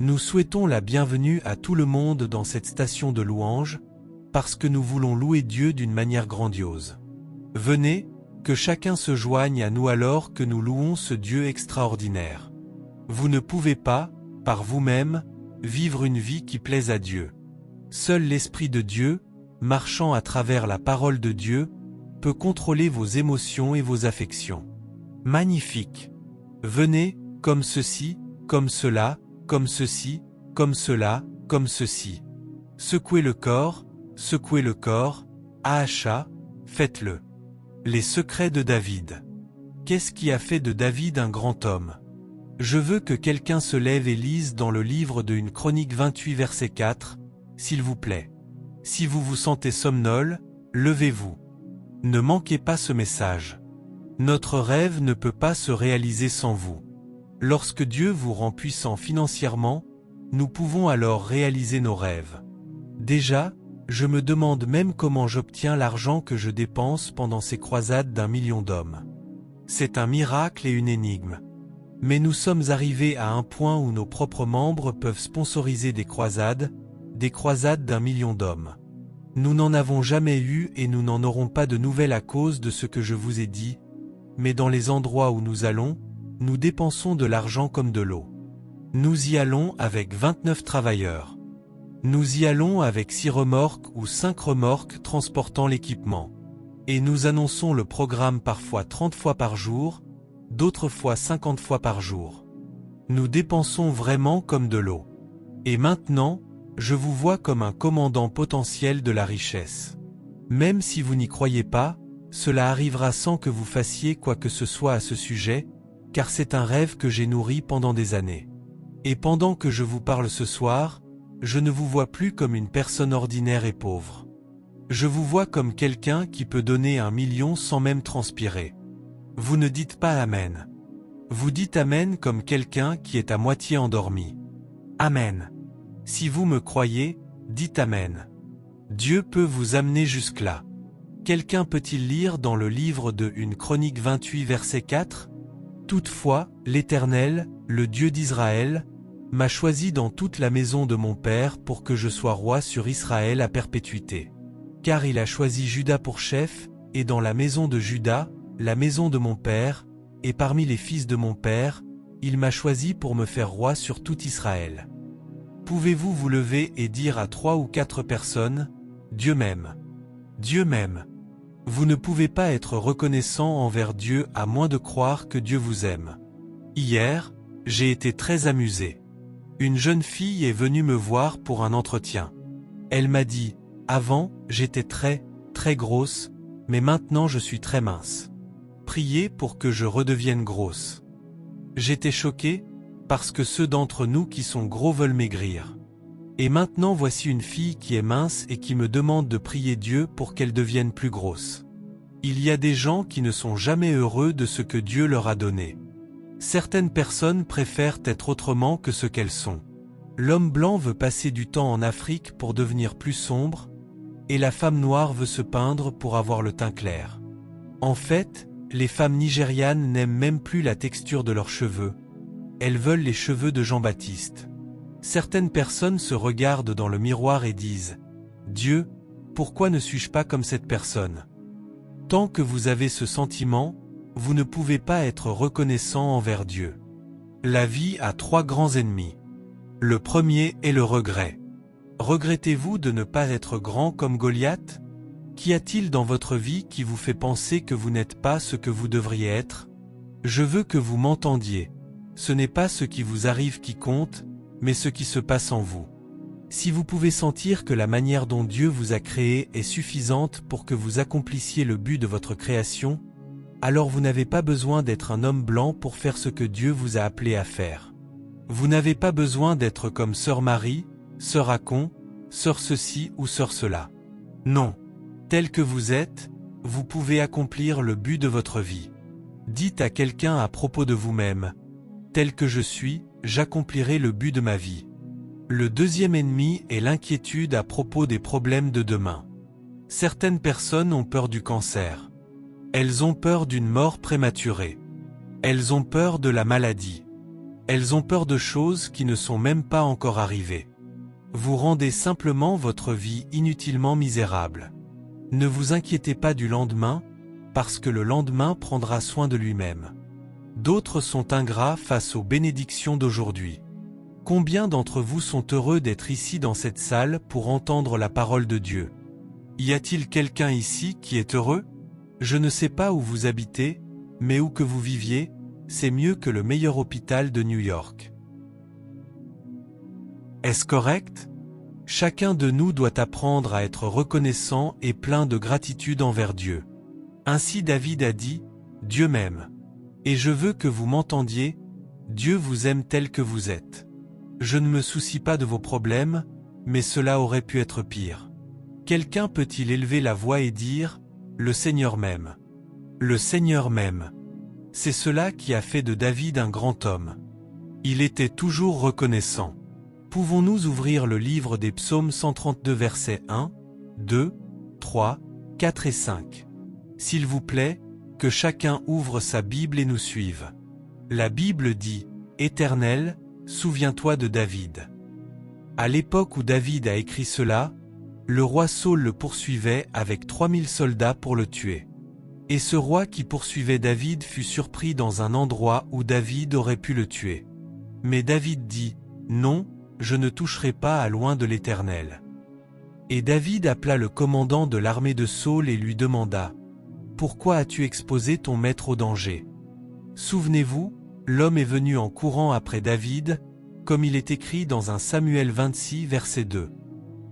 Nous souhaitons la bienvenue à tout le monde dans cette station de louange, parce que nous voulons louer Dieu d'une manière grandiose. Venez, que chacun se joigne à nous alors que nous louons ce Dieu extraordinaire. Vous ne pouvez pas, par vous-même, vivre une vie qui plaise à Dieu. Seul l'Esprit de Dieu, marchant à travers la parole de Dieu, peut contrôler vos émotions et vos affections. Magnifique! Venez, comme ceci, comme cela, comme ceci, comme cela, comme ceci. Secouez le corps, Ahacha, faites-le. Les secrets de David. Qu'est-ce qui a fait de David un grand homme? Je veux que quelqu'un se lève et lise dans le livre de 1 Chronique 28 verset 4, s'il vous plaît. Si vous vous sentez somnole, levez-vous. Ne manquez pas ce message. Notre rêve ne peut pas se réaliser sans vous. Lorsque Dieu vous rend puissant financièrement, nous pouvons alors réaliser nos rêves. Déjà, je me demande même comment j'obtiens l'argent que je dépense pendant ces croisades d'1 million d'hommes. C'est un miracle et une énigme. Mais nous sommes arrivés à un point où nos propres membres peuvent sponsoriser des croisades d'1 million d'hommes. Nous n'en avons jamais eu et nous n'en aurons pas de nouvelles à cause de ce que je vous ai dit, mais dans les endroits où nous allons, nous dépensons de l'argent comme de l'eau. Nous y allons avec 29 travailleurs. Nous y allons avec 6 remorques ou 5 remorques transportant l'équipement. Et nous annonçons le programme parfois 30 fois par jour, d'autres fois 50 fois par jour. Nous dépensons vraiment comme de l'eau. Et maintenant, je vous vois comme un commandant potentiel de la richesse. Même si vous n'y croyez pas, cela arrivera sans que vous fassiez quoi que ce soit à ce sujet, car c'est un rêve que j'ai nourri pendant des années. Et pendant que je vous parle ce soir, je ne vous vois plus comme une personne ordinaire et pauvre. Je vous vois comme quelqu'un qui peut donner 1 million sans même transpirer. Vous ne dites pas Amen. Vous dites Amen comme quelqu'un qui est à moitié endormi. Amen. Si vous me croyez, dites Amen. Dieu peut vous amener jusque-là. Quelqu'un peut-il lire dans le livre de 1 Chronique 28 verset 4 ? Toutefois, l'Éternel, le Dieu d'Israël, m'a choisi dans toute la maison de mon père pour que je sois roi sur Israël à perpétuité. Car il a choisi Juda pour chef, et dans la maison de Juda, la maison de mon père, et parmi les fils de mon père, il m'a choisi pour me faire roi sur tout Israël. Pouvez-vous vous lever et dire à 3 ou 4 personnes, Dieu m'aime. Dieu m'aime. Vous ne pouvez pas être reconnaissant envers Dieu à moins de croire que Dieu vous aime. Hier, j'ai été très amusé. Une jeune fille est venue me voir pour un entretien. Elle m'a dit, avant, j'étais très grosse, mais maintenant je suis très mince. Priez pour que je redevienne grosse. J'étais choqué, parce que ceux d'entre nous qui sont gros veulent maigrir. Et maintenant voici une fille qui est mince et qui me demande de prier Dieu pour qu'elle devienne plus grosse. Il y a des gens qui ne sont jamais heureux de ce que Dieu leur a donné. Certaines personnes préfèrent être autrement que ce qu'elles sont. L'homme blanc veut passer du temps en Afrique pour devenir plus sombre, et la femme noire veut se peindre pour avoir le teint clair. En fait, les femmes nigérianes n'aiment même plus la texture de leurs cheveux. Elles veulent les cheveux de Jean-Baptiste. Certaines personnes se regardent dans le miroir et disent « Dieu, pourquoi ne suis-je pas comme cette personne ?» Tant que vous avez ce sentiment, vous ne pouvez pas être reconnaissant envers Dieu. La vie a 3 grands ennemis. Le premier est le regret. Regrettez-vous de ne pas être grand comme Goliath? Qu'y a-t-il dans votre vie qui vous fait penser que vous n'êtes pas ce que vous devriez être? Je veux que vous m'entendiez. Ce n'est pas ce qui vous arrive qui compte, mais ce qui se passe en vous. Si vous pouvez sentir que la manière dont Dieu vous a créé est suffisante pour que vous accomplissiez le but de votre création, alors vous n'avez pas besoin d'être un homme blanc pour faire ce que Dieu vous a appelé à faire. Vous n'avez pas besoin d'être comme Sœur Marie, Sœur Acon, Sœur ceci ou Sœur cela. Non. Tel que vous êtes, vous pouvez accomplir le but de votre vie. Dites à quelqu'un à propos de vous-même, « Tel que je suis, j'accomplirai le but de ma vie. » Le deuxième ennemi est l'inquiétude à propos des problèmes de demain. Certaines personnes ont peur du cancer. Elles ont peur d'une mort prématurée. Elles ont peur de la maladie. Elles ont peur de choses qui ne sont même pas encore arrivées. Vous rendez simplement votre vie inutilement misérable. Ne vous inquiétez pas du lendemain, parce que le lendemain prendra soin de lui-même. D'autres sont ingrats face aux bénédictions d'aujourd'hui. Combien d'entre vous sont heureux d'être ici dans cette salle pour entendre la parole de Dieu? Y a-t-il quelqu'un ici qui est heureux? Je ne sais pas où vous habitez, mais où que vous viviez, c'est mieux que le meilleur hôpital de New York. Est-ce correct? Chacun de nous doit apprendre à être reconnaissant et plein de gratitude envers Dieu. Ainsi David a dit, « Dieu m'aime. Et je veux que vous m'entendiez, Dieu vous aime tel que vous êtes. Je ne me soucie pas de vos problèmes, mais cela aurait pu être pire. » Quelqu'un peut-il élever la voix et dire, « Le Seigneur m'aime. Le Seigneur m'aime. » C'est cela qui a fait de David un grand homme. Il était toujours reconnaissant. Pouvons-nous ouvrir le livre des Psaumes 132 versets 1, 2, 3, 4 et 5. S'il vous plaît, que chacun ouvre sa Bible et nous suive. La Bible dit, « Éternel, souviens-toi de David. » À l'époque où David a écrit cela, le roi Saül le poursuivait avec 3000 soldats pour le tuer. Et ce roi qui poursuivait David fut surpris dans un endroit où David aurait pu le tuer. Mais David dit, « Non, je ne toucherai pas à loin de l'Éternel. » Et David appela le commandant de l'armée de Saül et lui demanda, « Pourquoi as-tu exposé ton maître au danger? » Souvenez-vous, l'homme est venu en courant après David, comme il est écrit dans 1 Samuel 26 verset 2.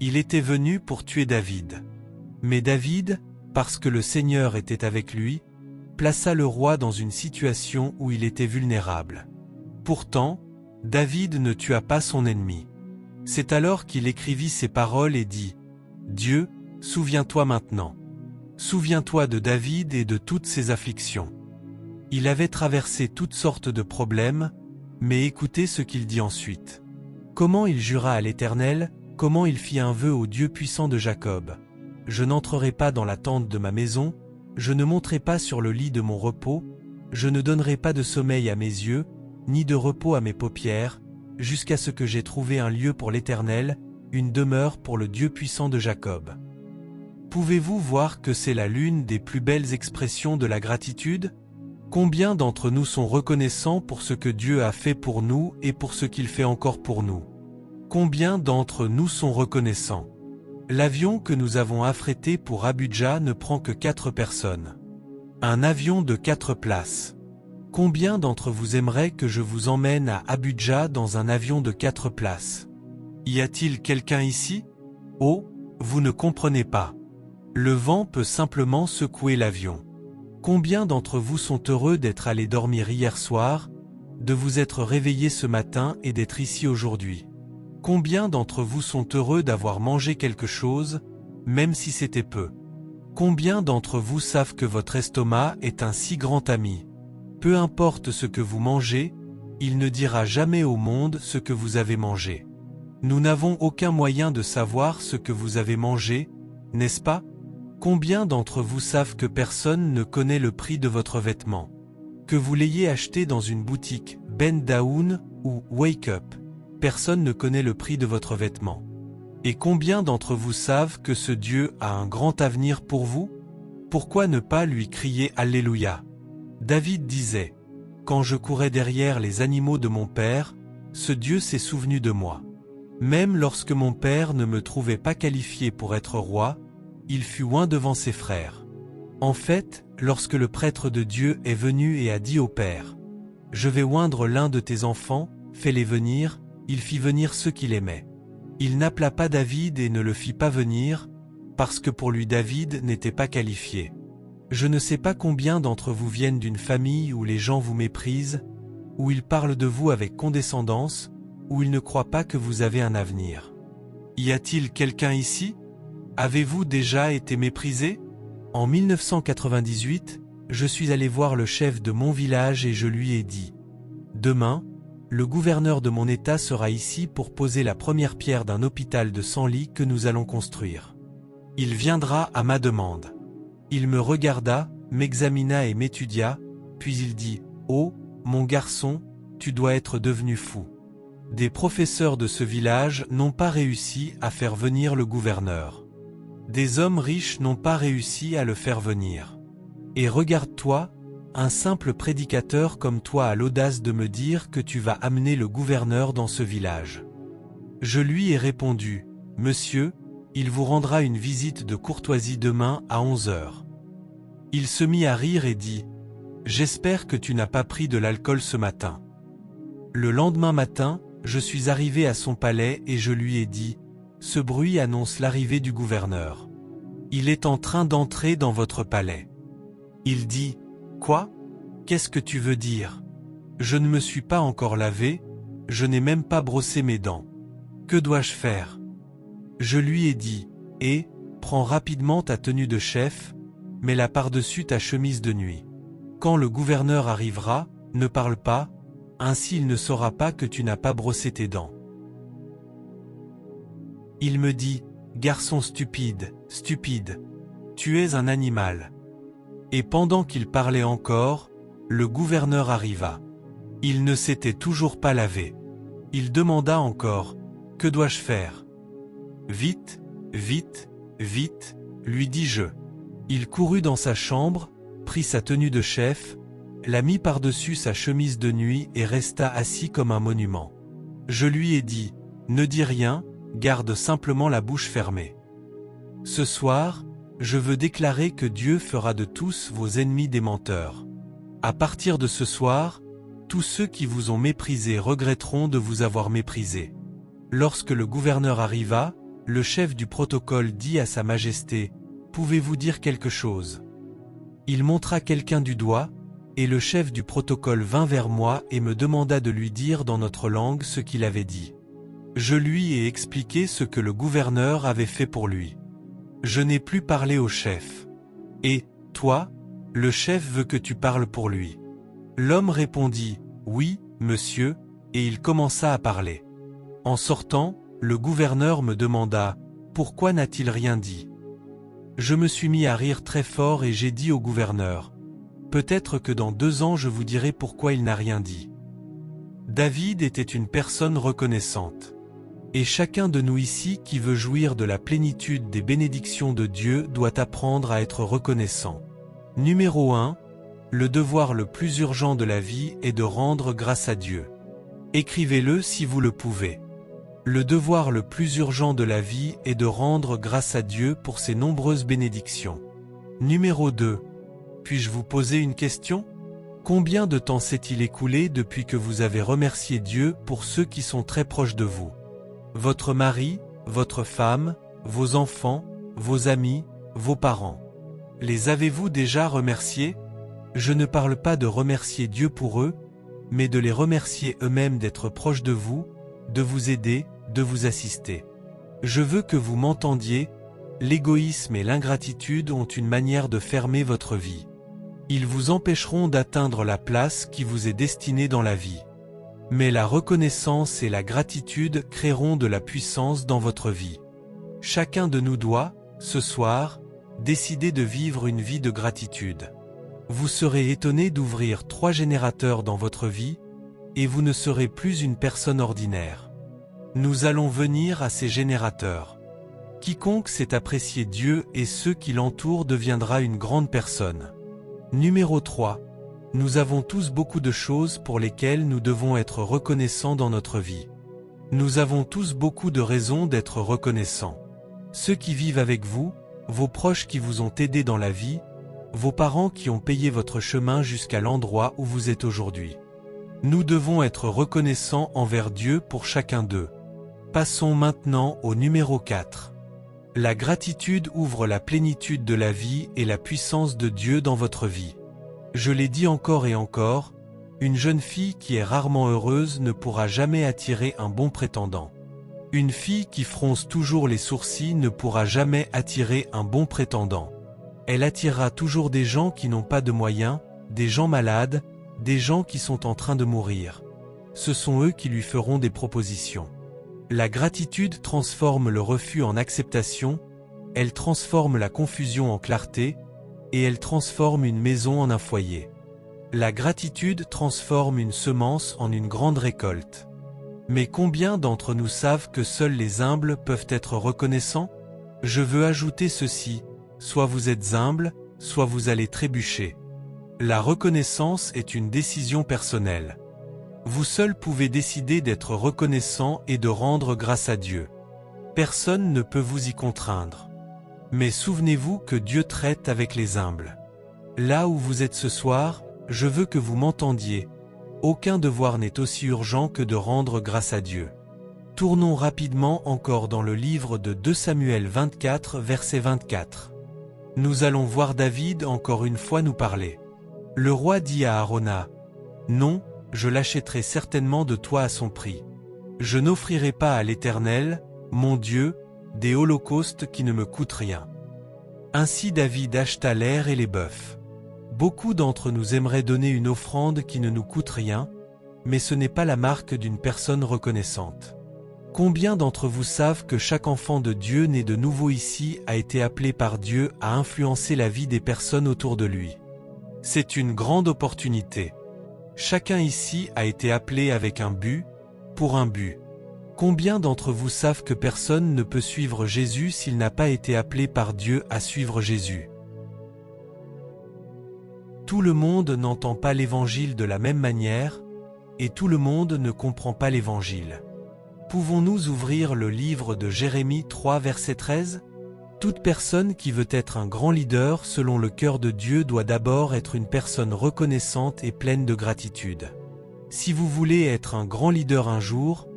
Il était venu pour tuer David. Mais David, parce que le Seigneur était avec lui, plaça le roi dans une situation où il était vulnérable. Pourtant, David ne tua pas son ennemi. C'est alors qu'il écrivit ces paroles et dit, « Dieu, souviens-toi maintenant. Souviens-toi de David et de toutes ses afflictions. » Il avait traversé toutes sortes de problèmes, mais écoutez ce qu'il dit ensuite. Comment il jura à l'Éternel, comment il fit un vœu au Dieu puissant de Jacob. « Je n'entrerai pas dans la tente de ma maison, je ne monterai pas sur le lit de mon repos, je ne donnerai pas de sommeil à mes yeux, ni de repos à mes paupières, jusqu'à ce que j'aie trouvé un lieu pour l'Éternel, une demeure pour le Dieu puissant de Jacob. » Pouvez-vous voir que c'est là l'une des plus belles expressions de la gratitude? Combien d'entre nous sont reconnaissants pour ce que Dieu a fait pour nous et pour ce qu'il fait encore pour nous? Combien d'entre nous sont reconnaissants? L'avion que nous avons affrété pour Abuja ne prend que 4 personnes. Un avion de 4 places. Combien d'entre vous aimeraient que je vous emmène à Abuja dans un avion de 4 places? Y a-t-il quelqu'un ici? Oh, vous ne comprenez pas. Le vent peut simplement secouer l'avion. Combien d'entre vous sont heureux d'être allés dormir hier soir, de vous être réveillés ce matin et d'être ici aujourd'hui? Combien d'entre vous sont heureux d'avoir mangé quelque chose, même si c'était peu? Combien d'entre vous savent que votre estomac est un si grand ami? Peu importe ce que vous mangez, il ne dira jamais au monde ce que vous avez mangé. Nous n'avons aucun moyen de savoir ce que vous avez mangé, n'est-ce pas? Combien d'entre vous savent que personne ne connaît le prix de votre vêtement? Que vous l'ayez acheté dans une boutique, Bend Down ou Wake Up, personne ne connaît le prix de votre vêtement. Et combien d'entre vous savent que ce Dieu a un grand avenir pour vous? Pourquoi ne pas lui crier Alléluia? David disait, « Quand je courais derrière les animaux de mon père, ce Dieu s'est souvenu de moi. Même lorsque mon père ne me trouvait pas qualifié pour être roi, il fut loin devant ses frères. En fait, lorsque le prêtre de Dieu est venu et a dit au père, « Je vais oindre l'un de tes enfants, fais-les venir », il fit venir ceux qu'il aimait. Il n'appela pas David et ne le fit pas venir, parce que pour lui David n'était pas qualifié. Je ne sais pas combien d'entre vous viennent d'une famille où les gens vous méprisent, où ils parlent de vous avec condescendance, où ils ne croient pas que vous avez un avenir. Y a-t-il quelqu'un ici? Avez-vous déjà été méprisé? En 1998, je suis allé voir le chef de mon village et je lui ai dit « Demain, le gouverneur de mon État sera ici pour poser la première pierre d'un hôpital de 100 lits que nous allons construire. Il viendra à ma demande. » Il me regarda, m'examina et m'étudia, puis il dit « Oh, mon garçon, tu dois être devenu fou. Des professeurs de ce village n'ont pas réussi à faire venir le gouverneur. Des hommes riches n'ont pas réussi à le faire venir. Et regarde-toi, un simple prédicateur comme toi a l'audace de me dire que tu vas amener le gouverneur dans ce village. Je lui ai répondu, « Monsieur, il vous rendra une visite de courtoisie demain à 11 heures. » Il se mit à rire et dit, « J'espère que tu n'as pas pris de l'alcool ce matin. » Le lendemain matin, je suis arrivé à son palais et je lui ai dit, « Ce bruit annonce l'arrivée du gouverneur. Il est en train d'entrer dans votre palais. » Il dit, « Quoi? Qu'est-ce que tu veux dire? Je ne me suis pas encore lavé, je n'ai même pas brossé mes dents. Que dois-je faire? » Je lui ai dit, « Eh, prends rapidement ta tenue de chef, mets-la par-dessus ta chemise de nuit. Quand le gouverneur arrivera, ne parle pas, ainsi il ne saura pas que tu n'as pas brossé tes dents. » Il me dit, « Garçon stupide, stupide, tu es un animal. » Et pendant qu'il parlait encore, le gouverneur arriva. Il ne s'était toujours pas lavé. Il demanda encore, « Que dois-je faire? » « Vite, vite, vite, lui dis-je. Il courut dans sa chambre, prit sa tenue de chef, la mit par-dessus sa chemise de nuit et resta assis comme un monument. Je lui ai dit, « Ne dis rien, garde simplement la bouche fermée. Ce soir, je veux déclarer que Dieu fera de tous vos ennemis des menteurs. À partir de ce soir, tous ceux qui vous ont méprisé regretteront de vous avoir méprisé. » Lorsque le gouverneur arriva, le chef du protocole dit à Sa Majesté, « Pouvez-vous dire quelque chose ?» Il montra quelqu'un du doigt, et le chef du protocole vint vers moi et me demanda de lui dire dans notre langue ce qu'il avait dit. Je lui ai expliqué ce que le gouverneur avait fait pour lui. Je n'ai plus parlé au chef. « Et, toi, le chef veut que tu parles pour lui. » L'homme répondit, « Oui, monsieur », et il commença à parler. En sortant, le gouverneur me demanda, « Pourquoi n'a-t-il rien dit ?» Je me suis mis à rire très fort et j'ai dit au gouverneur, « Peut-être que dans 2 ans je vous dirai pourquoi il n'a rien dit. » David était une personne reconnaissante. Et chacun de nous ici qui veut jouir de la plénitude des bénédictions de Dieu doit apprendre à être reconnaissant. Numéro 1. Le devoir le plus urgent de la vie est de rendre grâce à Dieu. Écrivez-le si vous le pouvez. Le devoir le plus urgent de la vie est de rendre grâce à Dieu pour ses nombreuses bénédictions. Numéro 2. Puis-je vous poser une question? Combien de temps s'est-il écoulé depuis que vous avez remercié Dieu pour ceux qui sont très proches de vous? Votre mari, votre femme, vos enfants, vos amis, vos parents. Les avez-vous déjà remerciés? Je ne parle pas de remercier Dieu pour eux, mais de les remercier eux-mêmes d'être proches de vous aider, de vous assister. Je veux que vous m'entendiez, l'égoïsme et l'ingratitude ont une manière de fermer votre vie. Ils vous empêcheront d'atteindre la place qui vous est destinée dans la vie. Mais la reconnaissance et la gratitude créeront de la puissance dans votre vie. Chacun de nous doit, ce soir, décider de vivre une vie de gratitude. Vous serez étonné d'ouvrir 3 générateurs dans votre vie, et vous ne serez plus une personne ordinaire. Nous allons venir à ces générateurs. Quiconque sait apprécier Dieu et ceux qui l'entourent deviendra une grande personne. Numéro 3. Nous avons tous beaucoup de choses pour lesquelles nous devons être reconnaissants dans notre vie. Nous avons tous beaucoup de raisons d'être reconnaissants. Ceux qui vivent avec vous, vos proches qui vous ont aidé dans la vie, vos parents qui ont payé votre chemin jusqu'à l'endroit où vous êtes aujourd'hui. Nous devons être reconnaissants envers Dieu pour chacun d'eux. Passons maintenant au numéro 4. La gratitude ouvre la plénitude de la vie et la puissance de Dieu dans votre vie. Je l'ai dit encore et encore, une jeune fille qui est rarement heureuse ne pourra jamais attirer un bon prétendant. Une fille qui fronce toujours les sourcils ne pourra jamais attirer un bon prétendant. Elle attirera toujours des gens qui n'ont pas de moyens, des gens malades, des gens qui sont en train de mourir. Ce sont eux qui lui feront des propositions. La gratitude transforme le refus en acceptation, elle transforme la confusion en clarté, et elle transforme une maison en un foyer. La gratitude transforme une semence en une grande récolte. Mais combien d'entre nous savent que seuls les humbles peuvent être reconnaissants? Je veux ajouter ceci, soit vous êtes humble, soit vous allez trébucher. La reconnaissance est une décision personnelle. Vous seul pouvez décider d'être reconnaissant et de rendre grâce à Dieu. Personne ne peut vous y contraindre. Mais souvenez-vous que Dieu traite avec les humbles. Là où vous êtes ce soir, je veux que vous m'entendiez. Aucun devoir n'est aussi urgent que de rendre grâce à Dieu. Tournons rapidement encore dans le livre de 2 Samuel 24, verset 24. Nous allons voir David encore une fois nous parler. Le roi dit à Arauna, « Non, je l'achèterai certainement de toi à son prix. Je n'offrirai pas à l'Éternel, mon Dieu, des holocaustes qui ne me coûtent rien. » Ainsi David acheta l'aire et les bœufs. Beaucoup d'entre nous aimeraient donner une offrande qui ne nous coûte rien, mais ce n'est pas la marque d'une personne reconnaissante. Combien d'entre vous savent que chaque enfant de Dieu né de nouveau ici a été appelé par Dieu à influencer la vie des personnes autour de lui? C'est une grande opportunité. Chacun ici a été appelé avec un but, pour un but. Combien d'entre vous savent que personne ne peut suivre Jésus s'il n'a pas été appelé par Dieu à suivre Jésus? Tout le monde n'entend pas l'Évangile de la même manière, et tout le monde ne comprend pas l'Évangile. Pouvons-nous ouvrir le livre de Jérémie 3 verset 13? Toute personne qui veut être un grand leader selon le cœur de Dieu doit d'abord être une personne reconnaissante et pleine de gratitude. Si vous voulez être un grand leader un jour,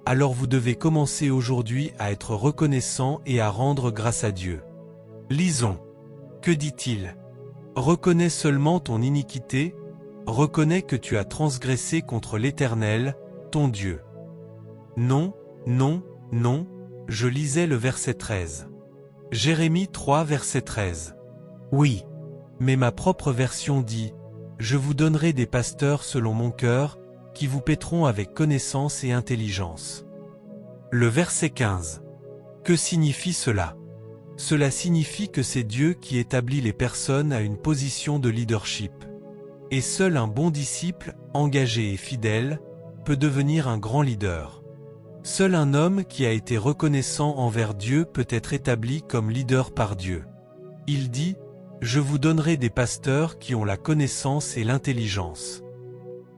alors vous devez commencer aujourd'hui à être reconnaissant et à rendre grâce à Dieu. Lisons. Que dit-il? Reconnais seulement ton iniquité, reconnais que tu as transgressé contre l'Éternel, ton Dieu. Non, non, non, je lisais le verset 13. Jérémie 3 verset 13. Oui. Mais ma propre version dit, « Je vous donnerai des pasteurs selon mon cœur, qui vous paîtront avec connaissance et intelligence. » Le verset 15. Que signifie cela? Cela signifie que c'est Dieu qui établit les personnes à une position de leadership. Et seul un bon disciple, engagé et fidèle, peut devenir un grand leader. Seul un homme qui a été reconnaissant envers Dieu peut être établi comme leader par Dieu. Il dit, « Je vous donnerai des pasteurs qui ont la connaissance et l'intelligence. »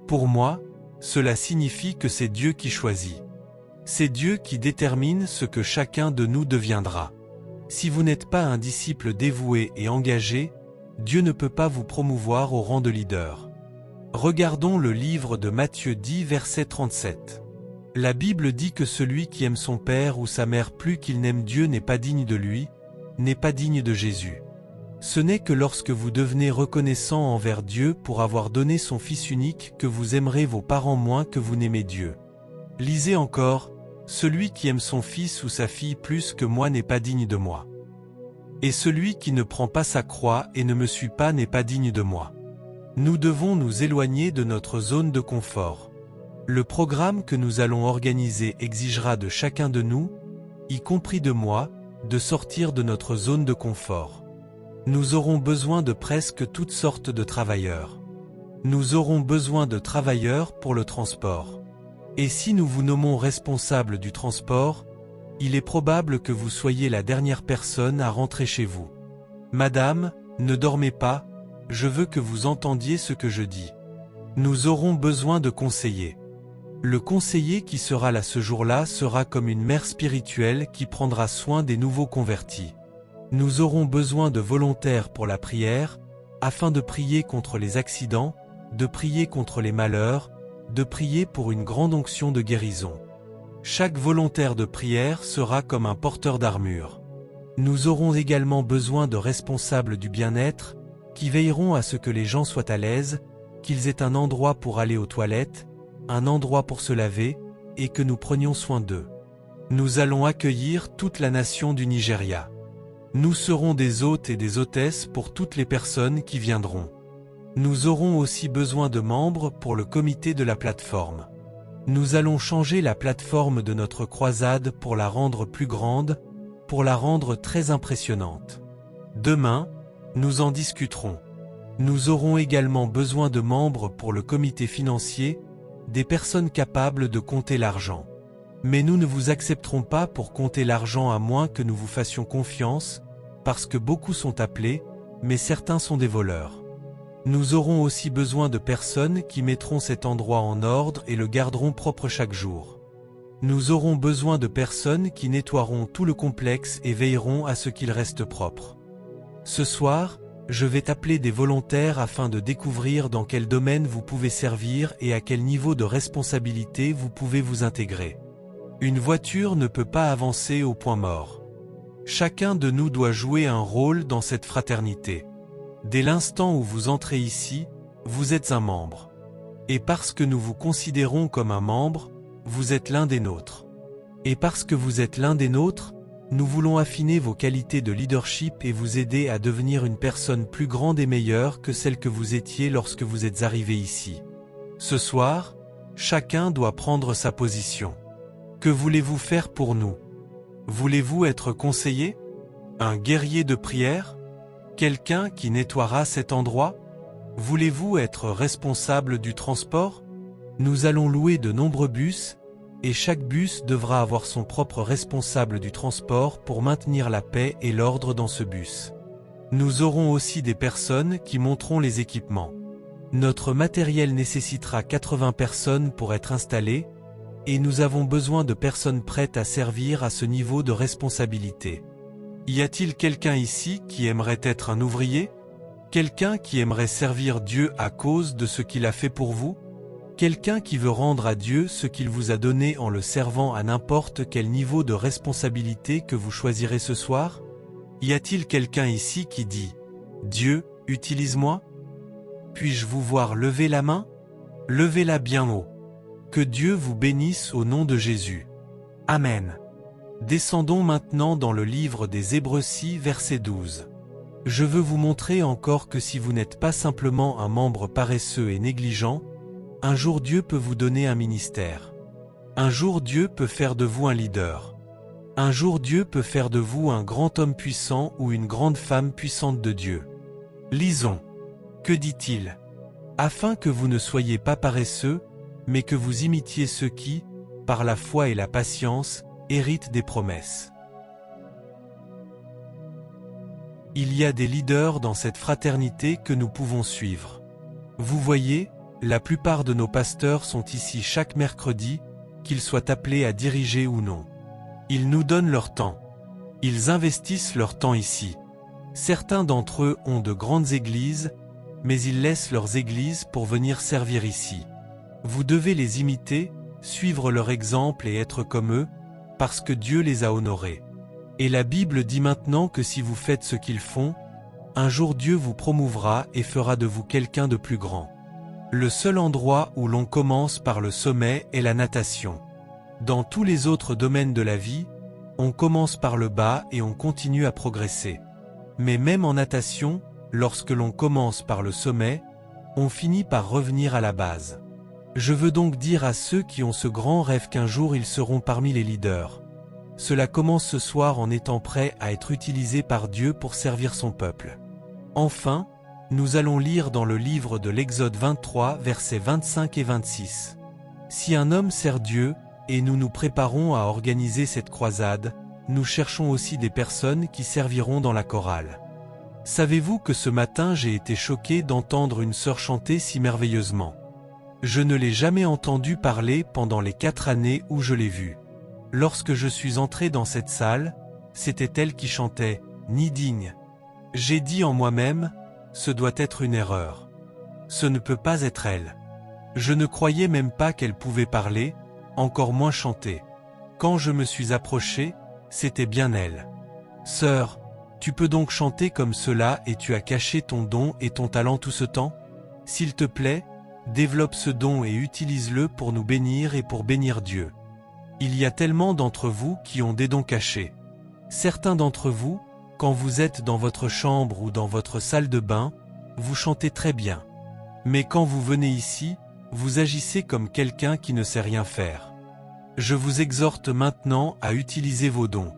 Pour moi, cela signifie que c'est Dieu qui choisit. C'est Dieu qui détermine ce que chacun de nous deviendra. Si vous n'êtes pas un disciple dévoué et engagé, Dieu ne peut pas vous promouvoir au rang de leader. Regardons le livre de Matthieu 10 verset 37. La Bible dit que celui qui aime son père ou sa mère plus qu'il n'aime Dieu n'est pas digne de lui, n'est pas digne de Jésus. Ce n'est que lorsque vous devenez reconnaissant envers Dieu pour avoir donné son Fils unique que vous aimerez vos parents moins que vous n'aimez Dieu. Lisez encore, « Celui qui aime son fils ou sa fille plus que moi n'est pas digne de moi. Et celui qui ne prend pas sa croix et ne me suit pas n'est pas digne de moi. » Nous devons nous éloigner de notre zone de confort. Le programme que nous allons organiser exigera de chacun de nous, y compris de moi, de sortir de notre zone de confort. Nous aurons besoin de presque toutes sortes de travailleurs. Nous aurons besoin de travailleurs pour le transport. Et si nous vous nommons responsable du transport, il est probable que vous soyez la dernière personne à rentrer chez vous. Madame, ne dormez pas, je veux que vous entendiez ce que je dis. Nous aurons besoin de conseillers. Le conseiller qui sera là ce jour-là sera comme une mère spirituelle qui prendra soin des nouveaux convertis. Nous aurons besoin de volontaires pour la prière, afin de prier contre les accidents, de prier contre les malheurs, de prier pour une grande onction de guérison. Chaque volontaire de prière sera comme un porteur d'armure. Nous aurons également besoin de responsables du bien-être, qui veilleront à ce que les gens soient à l'aise, qu'ils aient un endroit pour aller aux toilettes, un endroit pour se laver, et que nous prenions soin d'eux. Nous allons accueillir toute la nation du Nigeria. Nous serons des hôtes et des hôtesses pour toutes les personnes qui viendront. Nous aurons aussi besoin de membres pour le comité de la plateforme. Nous allons changer la plateforme de notre croisade pour la rendre plus grande, pour la rendre très impressionnante. Demain, nous en discuterons. Nous aurons également besoin de membres pour le comité financier, des personnes capables de compter l'argent. Mais nous ne vous accepterons pas pour compter l'argent à moins que nous vous fassions confiance, parce que beaucoup sont appelés, mais certains sont des voleurs. Nous aurons aussi besoin de personnes qui mettront cet endroit en ordre et le garderont propre chaque jour. Nous aurons besoin de personnes qui nettoieront tout le complexe et veilleront à ce qu'il reste propre. Ce soir, je vais t'appeler des volontaires afin de découvrir dans quel domaine vous pouvez servir et à quel niveau de responsabilité vous pouvez vous intégrer. Une voiture ne peut pas avancer au point mort. Chacun de nous doit jouer un rôle dans cette fraternité. Dès l'instant où vous entrez ici, vous êtes un membre. Et parce que nous vous considérons comme un membre, vous êtes l'un des nôtres. Et parce que vous êtes l'un des nôtres, nous voulons affiner vos qualités de leadership et vous aider à devenir une personne plus grande et meilleure que celle que vous étiez lorsque vous êtes arrivé ici. Ce soir, chacun doit prendre sa position. Que voulez-vous faire pour nous? Voulez-vous être conseiller? Un guerrier de prière? Quelqu'un qui nettoiera cet endroit? Voulez-vous être responsable du transport? Nous allons louer de nombreux bus, et chaque bus devra avoir son propre responsable du transport pour maintenir la paix et l'ordre dans ce bus. Nous aurons aussi des personnes qui monteront les équipements. Notre matériel nécessitera 80 personnes pour être installées, et nous avons besoin de personnes prêtes à servir à ce niveau de responsabilité. Y a-t-il quelqu'un ici qui aimerait être un ouvrier? Quelqu'un qui aimerait servir Dieu à cause de ce qu'il a fait pour vous? Quelqu'un qui veut rendre à Dieu ce qu'il vous a donné en le servant à n'importe quel niveau de responsabilité que vous choisirez ce soir? Y a-t-il quelqu'un ici qui dit « Dieu, utilise-moi » Puis-je vous voir lever la main? Levez-la bien haut. Que Dieu vous bénisse au nom de Jésus. Amen. Descendons maintenant dans le livre des Hébreux 6, verset 12. Je veux vous montrer encore que si vous n'êtes pas simplement un membre paresseux et négligent, un jour Dieu peut vous donner un ministère. Un jour Dieu peut faire de vous un leader. Un jour Dieu peut faire de vous un grand homme puissant ou une grande femme puissante de Dieu. Lisons. Que dit-il? Afin que vous ne soyez pas paresseux, mais que vous imitiez ceux qui, par la foi et la patience, héritent des promesses. Il y a des leaders dans cette fraternité que nous pouvons suivre. Vous voyez, la plupart de nos pasteurs sont ici chaque mercredi, qu'ils soient appelés à diriger ou non. Ils nous donnent leur temps. Ils investissent leur temps ici. Certains d'entre eux ont de grandes églises, mais ils laissent leurs églises pour venir servir ici. Vous devez les imiter, suivre leur exemple et être comme eux, parce que Dieu les a honorés. Et la Bible dit maintenant que si vous faites ce qu'ils font, un jour Dieu vous promouvra et fera de vous quelqu'un de plus grand. Le seul endroit où l'on commence par le sommet est la natation. Dans tous les autres domaines de la vie, on commence par le bas et on continue à progresser. Mais même en natation, lorsque l'on commence par le sommet, on finit par revenir à la base. Je veux donc dire à ceux qui ont ce grand rêve qu'un jour ils seront parmi les leaders. Cela commence ce soir en étant prêt à être utilisé par Dieu pour servir son peuple. Enfin, nous allons lire dans le livre de l'Exode 23, versets 25 et 26. Si un homme sert Dieu, et nous nous préparons à organiser cette croisade, nous cherchons aussi des personnes qui serviront dans la chorale. Savez-vous que ce matin j'ai été choqué d'entendre une sœur chanter si merveilleusement? Je ne l'ai jamais entendue parler pendant les 4 années où je l'ai vue. Lorsque je suis entré dans cette salle, c'était elle qui chantait « Ni digne ». J'ai dit en moi-même, ce doit être une erreur. Ce ne peut pas être elle. Je ne croyais même pas qu'elle pouvait parler, encore moins chanter. Quand je me suis approché, c'était bien elle. Sœur, tu peux donc chanter comme cela et tu as caché ton don et ton talent tout ce temps? S'il te plaît, développe ce don et utilise-le pour nous bénir et pour bénir Dieu. Il y a tellement d'entre vous qui ont des dons cachés. Certains d'entre vous, quand vous êtes dans votre chambre ou dans votre salle de bain, vous chantez très bien. Mais quand vous venez ici, vous agissez comme quelqu'un qui ne sait rien faire. Je vous exhorte maintenant à utiliser vos dons.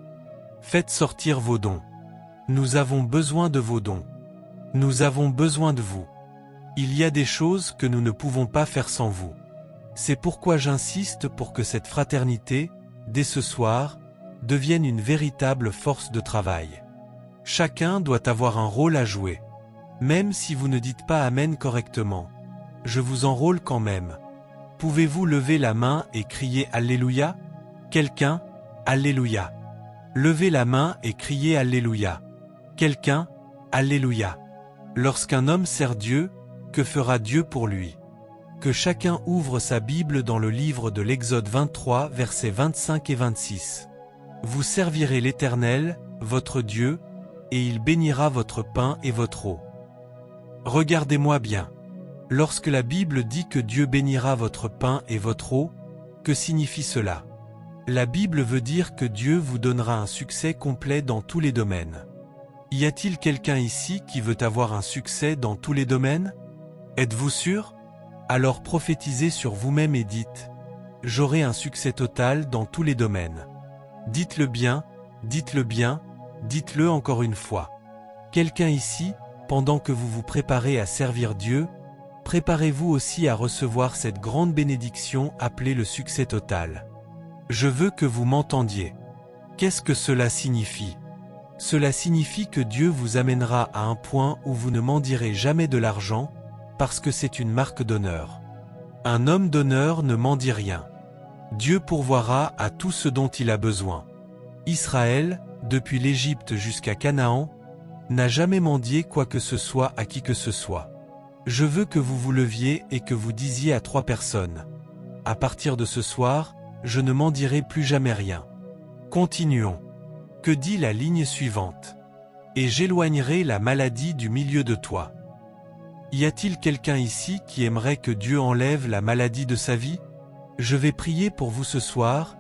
Faites sortir vos dons. Nous avons besoin de vos dons. Nous avons besoin de vous. Il y a des choses que nous ne pouvons pas faire sans vous. C'est pourquoi j'insiste pour que cette fraternité, dès ce soir, devienne une véritable force de travail. Chacun doit avoir un rôle à jouer. Même si vous ne dites pas Amen correctement, je vous enrôle quand même. Pouvez-vous lever la main et crier Alléluia? Quelqu'un? Alléluia. Levez la main et criez Alléluia. Quelqu'un? Alléluia. Lorsqu'un homme sert Dieu, que fera Dieu pour lui? Que chacun ouvre sa Bible dans le livre de l'Exode 23, versets 25 et 26. Vous servirez l'Éternel, votre Dieu, et il bénira votre pain et votre eau. Regardez-moi bien. Lorsque la Bible dit que Dieu bénira votre pain et votre eau, que signifie cela? La Bible veut dire que Dieu vous donnera un succès complet dans tous les domaines. Y a-t-il quelqu'un ici qui veut avoir un succès dans tous les domaines? Êtes-vous sûr? Alors prophétisez sur vous-même et dites « J'aurai un succès total dans tous les domaines ». Dites-le bien, dites-le bien, dites-le encore une fois. Quelqu'un ici, pendant que vous vous préparez à servir Dieu, préparez-vous aussi à recevoir cette grande bénédiction appelée le succès total. Je veux que vous m'entendiez. Qu'est-ce que cela signifie? Cela signifie que Dieu vous amènera à un point où vous ne mendirez jamais de l'argent, parce que c'est une marque d'honneur. Un homme d'honneur ne mendie rien. Dieu pourvoira à tout ce dont il a besoin. Israël, depuis l'Égypte jusqu'à Canaan, n'a jamais mendié quoi que ce soit à qui que ce soit. Je veux que vous vous leviez et que vous disiez à 3 personnes. À partir de ce soir, je ne mendierai plus jamais rien. Continuons. Que dit la ligne suivante? Et j'éloignerai la maladie du milieu de toi. Y a-t-il quelqu'un ici qui aimerait que Dieu enlève la maladie de sa vie? Je vais prier pour vous ce soir,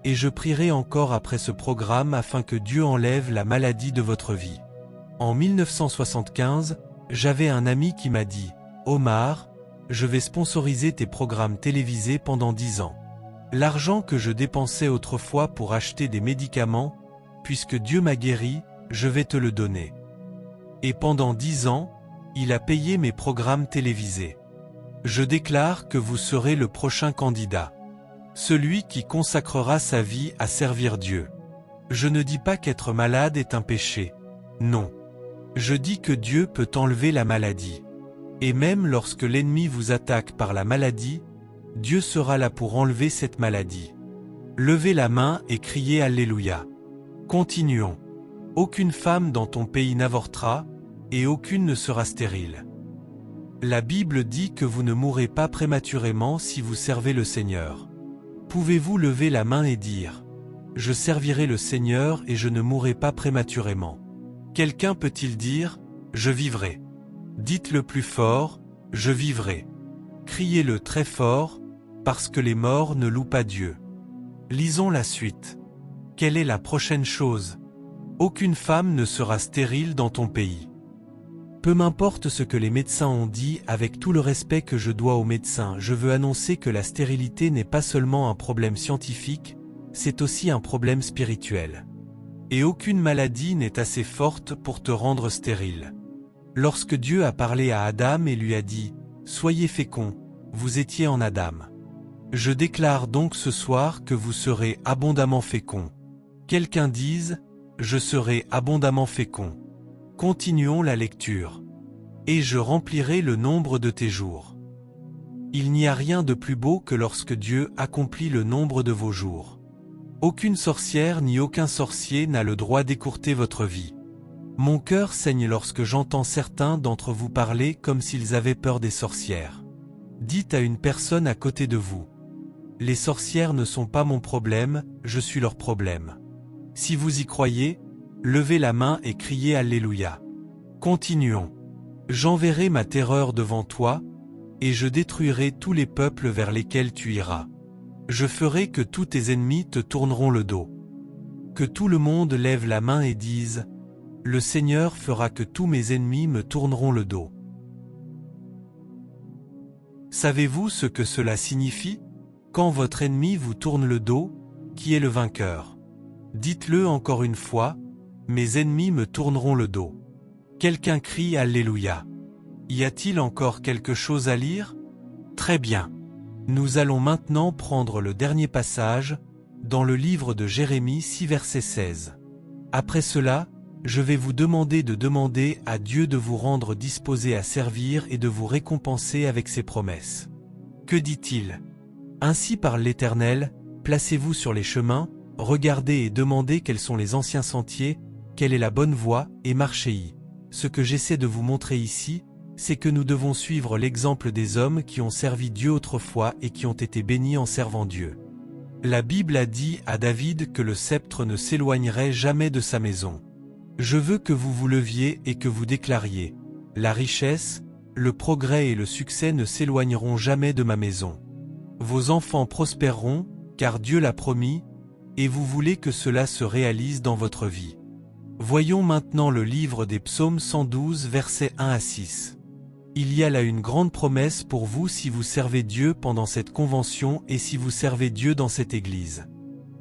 et je prierai encore après ce programme afin que Dieu enlève la maladie de votre vie. En 1975, j'avais un ami qui m'a dit « Omar, je vais sponsoriser tes programmes télévisés pendant 10 ans. L'argent que je dépensais autrefois pour acheter des médicaments, puisque Dieu m'a guéri, je vais te le donner. » Et pendant 10 ans, il a payé mes programmes télévisés. Je déclare que vous serez le prochain candidat. Celui qui consacrera sa vie à servir Dieu. Je ne dis pas qu'être malade est un péché. Non. Je dis que Dieu peut enlever la maladie. Et même lorsque l'ennemi vous attaque par la maladie, Dieu sera là pour enlever cette maladie. Levez la main et criez Alléluia. Continuons. Aucune femme dans ton pays n'avortera, et aucune ne sera stérile. La Bible dit que vous ne mourrez pas prématurément si vous servez le Seigneur. Pouvez-vous lever la main et dire « Je servirai le Seigneur et je ne mourrai pas prématurément ». Quelqu'un peut-il dire « Je vivrai ». Dites-le plus fort « Je vivrai ». Criez-le très fort, parce que les morts ne louent pas Dieu. Lisons la suite. Quelle est la prochaine chose? Aucune femme ne sera stérile dans ton pays. Peu m'importe ce que les médecins ont dit, avec tout le respect que je dois aux médecins, je veux annoncer que la stérilité n'est pas seulement un problème scientifique, c'est aussi un problème spirituel. Et aucune maladie n'est assez forte pour te rendre stérile. Lorsque Dieu a parlé à Adam et lui a dit « Soyez féconds, vous étiez en Adam. Je déclare donc ce soir que vous serez abondamment féconds. » Quelqu'un dise « Je serai abondamment fécond. » Continuons la lecture. Et je remplirai le nombre de tes jours. Il n'y a rien de plus beau que lorsque Dieu accomplit le nombre de vos jours. Aucune sorcière ni aucun sorcier n'a le droit d'écourter votre vie. Mon cœur saigne lorsque j'entends certains d'entre vous parler comme s'ils avaient peur des sorcières. Dites à une personne à côté de vous. Les sorcières ne sont pas mon problème, je suis leur problème. Si vous y croyez, levez la main et criez Alléluia. Continuons. J'enverrai ma terreur devant toi, et je détruirai tous les peuples vers lesquels tu iras. Je ferai que tous tes ennemis te tourneront le dos. Que tout le monde lève la main et dise « Le Seigneur fera que tous mes ennemis me tourneront le dos. » Savez-vous ce que cela signifie? Quand votre ennemi vous tourne le dos, qui est le vainqueur? Dites-le encore une fois, « Mes ennemis me tourneront le dos. » Quelqu'un crie Alléluia. Y a-t-il encore quelque chose à lire? Très bien. Nous allons maintenant prendre le dernier passage, dans le livre de Jérémie 6 verset 16. Après cela, je vais vous demander à Dieu de vous rendre disposé à servir et de vous récompenser avec ses promesses. Que dit-il? Ainsi parle l'Éternel, placez-vous sur les chemins, regardez et demandez quels sont les anciens sentiers, quelle est la bonne voie, et marchez-y. Ce que j'essaie de vous montrer ici, c'est que nous devons suivre l'exemple des hommes qui ont servi Dieu autrefois et qui ont été bénis en servant Dieu. La Bible a dit à David que le sceptre ne s'éloignerait jamais de sa maison. Je veux que vous vous leviez et que vous déclariez: la richesse, le progrès et le succès ne s'éloigneront jamais de ma maison. Vos enfants prospéreront, car Dieu l'a promis, et vous voulez que cela se réalise dans votre vie. Voyons maintenant le livre des Psaumes 112 versets 1 à 6. Il y a là une grande promesse pour vous si vous servez Dieu pendant cette convention et si vous servez Dieu dans cette église.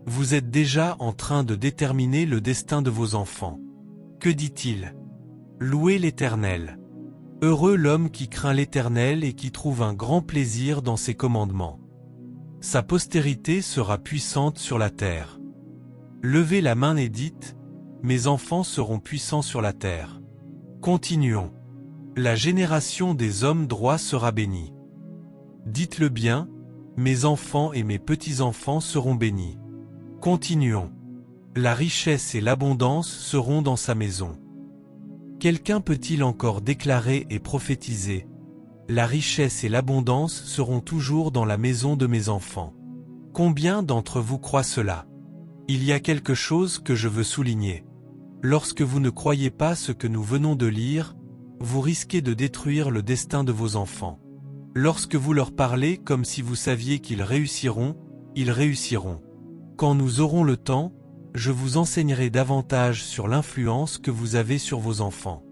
Vous êtes déjà en train de déterminer le destin de vos enfants. Que dit-il? Louez l'Éternel. Heureux l'homme qui craint l'Éternel et qui trouve un grand plaisir dans ses commandements. Sa postérité sera puissante sur la terre. Levez la main et dites: mes enfants seront puissants sur la terre. Continuons. La génération des hommes droits sera bénie. Dites-le bien, mes enfants et mes petits-enfants seront bénis. Continuons. La richesse et l'abondance seront dans sa maison. Quelqu'un peut-il encore déclarer et prophétiser: la richesse et l'abondance seront toujours dans la maison de mes enfants? Combien d'entre vous croient cela? Il y a quelque chose que je veux souligner. Lorsque vous ne croyez pas ce que nous venons de lire, vous risquez de détruire le destin de vos enfants. Lorsque vous leur parlez comme si vous saviez qu'ils réussiront, ils réussiront. Quand nous aurons le temps, je vous enseignerai davantage sur l'influence que vous avez sur vos enfants.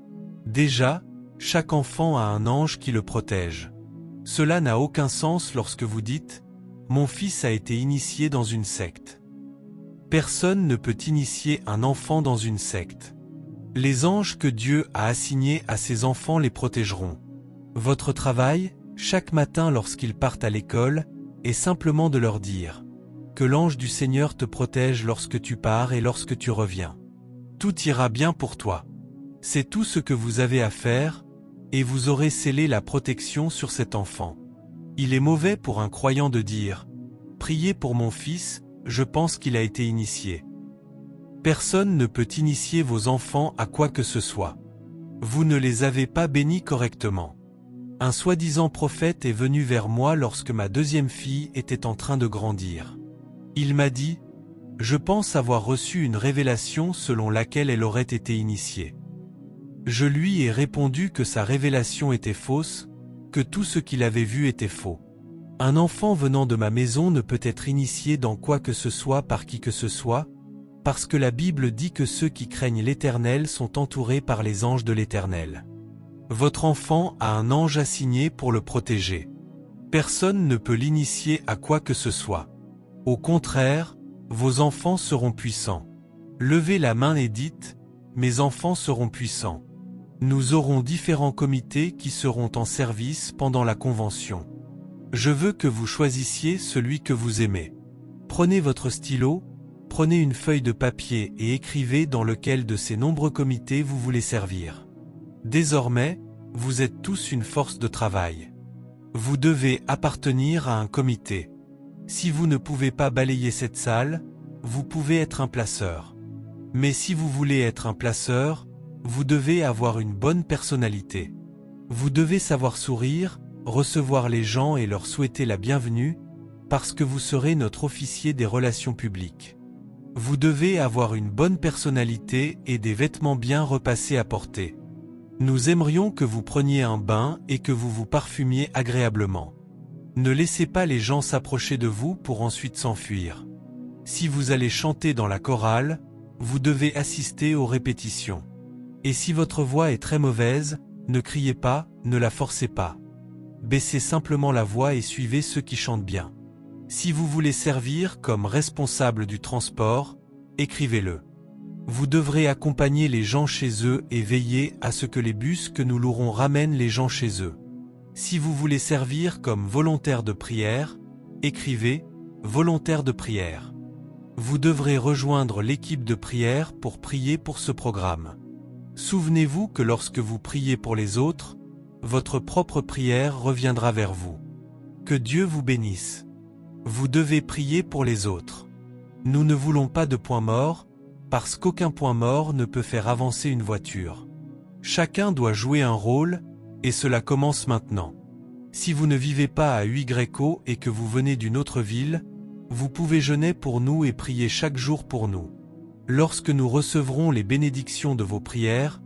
Déjà, chaque enfant a un ange qui le protège. Cela n'a aucun sens lorsque vous dites: mon fils a été initié dans une secte. Personne ne peut initier un enfant dans une secte. Les anges que Dieu a assignés à ses enfants les protégeront. Votre travail, chaque matin lorsqu'ils partent à l'école, est simplement de leur dire: que l'ange du Seigneur te protège lorsque tu pars et lorsque tu reviens. Tout ira bien pour toi. C'est tout ce que vous avez à faire, et vous aurez scellé la protection sur cet enfant. Il est mauvais pour un croyant de dire: priez pour mon fils, je pense qu'il a été initié. Personne ne peut initier vos enfants à quoi que ce soit. Vous ne les avez pas bénis correctement. Un soi-disant prophète est venu vers moi lorsque ma deuxième fille était en train de grandir. Il m'a dit: je pense avoir reçu une révélation selon laquelle elle aurait été initiée. Je lui ai répondu que sa révélation était fausse, que tout ce qu'il avait vu était faux. Un enfant venant de ma maison ne peut être initié dans quoi que ce soit par qui que ce soit, parce que la Bible dit que ceux qui craignent l'Éternel sont entourés par les anges de l'Éternel. Votre enfant a un ange assigné pour le protéger. Personne ne peut l'initier à quoi que ce soit. Au contraire, vos enfants seront puissants. Levez la main et dites: mes enfants seront puissants. Nous aurons différents comités qui seront en service pendant la convention. Je veux que vous choisissiez celui que vous aimez. Prenez votre stylo, prenez une feuille de papier et écrivez dans lequel de ces nombreux comités vous voulez servir. Désormais, vous êtes tous une force de travail. Vous devez appartenir à un comité. Si vous ne pouvez pas balayer cette salle, vous pouvez être un placeur. Mais si vous voulez être un placeur, vous devez avoir une bonne personnalité. Vous devez savoir sourire, recevoir les gens et leur souhaiter la bienvenue, parce que vous serez notre officier des relations publiques. Vous devez avoir une bonne personnalité et des vêtements bien repassés à porter. Nous aimerions que vous preniez un bain et que vous vous parfumiez agréablement. Ne laissez pas les gens s'approcher de vous pour ensuite s'enfuir. Si vous allez chanter dans la chorale, vous devez assister aux répétitions. Et si votre voix est très mauvaise, ne criez pas, ne la forcez pas. Baissez simplement la voix et suivez ceux qui chantent bien. Si vous voulez servir comme responsable du transport, écrivez-le. Vous devrez accompagner les gens chez eux et veiller à ce que les bus que nous louerons ramènent les gens chez eux. Si vous voulez servir comme volontaire de prière, écrivez « volontaire de prière ». Vous devrez rejoindre l'équipe de prière pour prier pour ce programme. Souvenez-vous que lorsque vous priez pour les autres, votre propre prière reviendra vers vous. Que Dieu vous bénisse. Vous devez prier pour les autres. Nous ne voulons pas de points morts, parce qu'aucun point mort ne peut faire avancer une voiture. Chacun doit jouer un rôle, et cela commence maintenant. Si vous ne vivez pas à Uyghur et que vous venez d'une autre ville, vous pouvez jeûner pour nous et prier chaque jour pour nous. Lorsque nous recevrons les bénédictions de vos prières,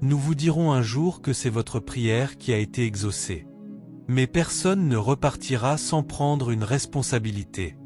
nous vous dirons un jour que c'est votre prière qui a été exaucée. Mais personne ne repartira sans prendre une responsabilité.